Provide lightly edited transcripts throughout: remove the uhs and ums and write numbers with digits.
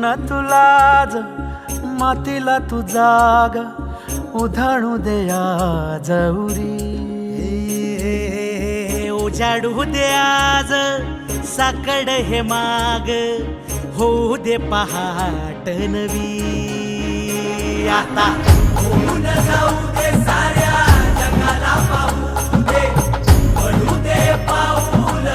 न तुलाज मातीला तू जाग उधाणू दे आज उरी उजाडू दे आज साकड हे माग होऊ दे पहाट नवी आता होऊन जाऊ दे साऱ्या जगाला पाहू दे पडू दे पाऊल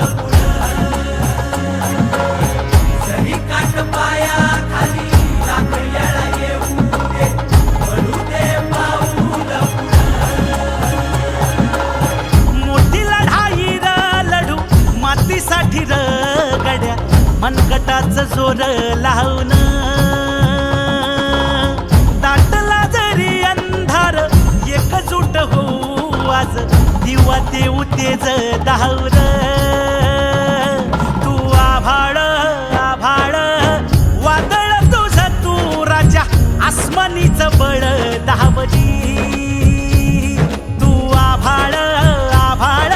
सरी काट पाया खाली साखळ्याला येऊ दे पडू दे पाऊल मोठी लढाई लढू मातीसाठी गड्या मनगटाचं जोर लावून दाटला जरी अंधार एकजूट होऊ आज दिवा देऊ तेज धावर तू आभाळ आभाळ वादळ तुझं तू राजा आसमानीचं बळ दावजी तू आभाळ आभाळ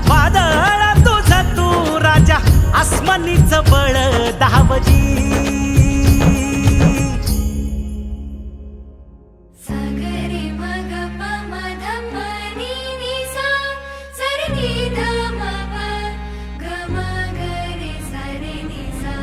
वादळ तुझं तू राजा आसमानीचं बळ दावजी सागरी मग पमध मनी निसा सरनी धम गम गरे सरे निसा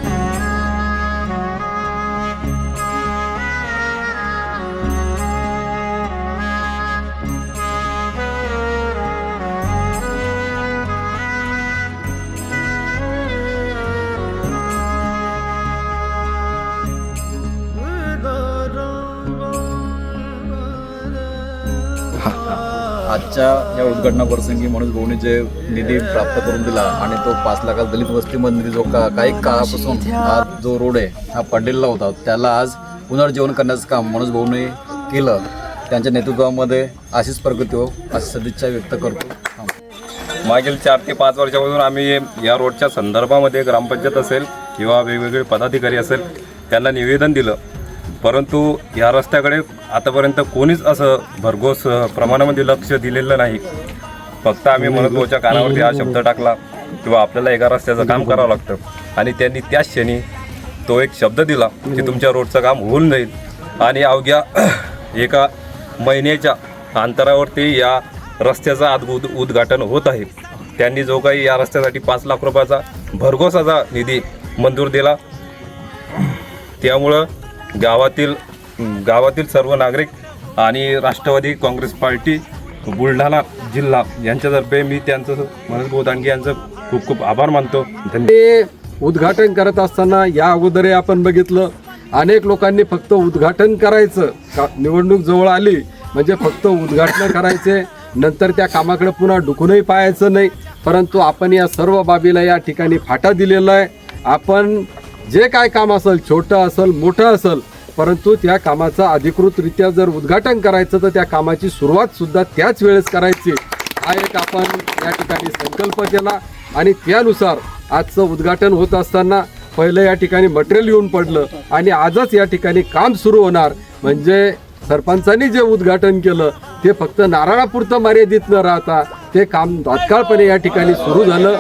आजच्या या उद्घाटना प्रसंगी मनोज भाऊने जे निधी प्राप्त करून दिला आणि तो 5 लाखाचा दलित वस्तीमध्ये निधी जो काही काळापासून आज जो रोड आहे हा पडलेला होता त्याला आज पुनर्जीवन करण्याचं काम मनोज भाऊने केलं. त्यांच्या नेतृत्वामध्ये अशीच प्रगती हो अशी सदिच्छा व्यक्त करतो. मागील 4 ते 5 वर्षापासून आम्ही या रोडच्या संदर्भामध्ये ग्रामपंचायत असेल किंवा वेगवेगळे पदाधिकारी असेल त्यांना निवेदन दिलं, परंतु या रस्त्याकडे आतापर्यंत कोणीच असं भरघोस प्रमाणामध्ये लक्ष दिलेलं नाही. फक्त आम्ही मनोज भाऊच्या कानावरती हा शब्द टाकला किंवा आपल्याला एका रस्त्याचं काम करावं लागतं आणि त्यांनी त्याच क्षणी तो एक शब्द दिला की तुमच्या रोडचं काम होऊन जाईल आणि अवघ्या एका महिन्याच्या अंतरावरती या रस्त्याचं आज उद्घाटन होत आहे. त्यांनी जो काही या रस्त्यासाठी 5 लाख रुपयाचा भरघोस असा निधी मंजूर दिला, त्यामुळं गावातील सर्व नागरिक आणि राष्ट्रवादी काँग्रेस पार्टी बुलढाणा जिल्हा यांच्यातर्फे मी त्यांचं मनोज भाऊ दांडगे यांचं खूप खूप आभार मानतो. धन्यवाद. उद्घाटन करत असताना या अगोदरही आपण बघितलं अनेक लोकांनी फक्त उद्घाटन करायचं निवडणूक जवळ आली म्हणजे फक्त उद्घाटन करायचे, नंतर त्या कामाकडे पुन्हा डुकूनही पाहायचं नाही. परंतु आपण या सर्व बाबीला या ठिकाणी फाटा दिलेला आहे. आपण जे काय काम असेल छोटं असेल मोठं असेल परंतु त्या कामाचं अधिकृतरित्या जर उद्घाटन करायचं तर त्या कामाची सुरुवात सुद्धा त्याच वेळेस करायची हा एक आपण या ठिकाणी संकल्प केला आणि त्यानुसार आजचं उद्घाटन होत असताना पहिलं या ठिकाणी मटेरियल येऊन पडलं आणि आजच या ठिकाणी काम सुरू होणार. म्हणजे सरपंचांनी जे उद्घाटन केलं ते फक्त नारळापुरतं मर्यादित न राहता ते काम तात्काळपणे या ठिकाणी सुरू झालं.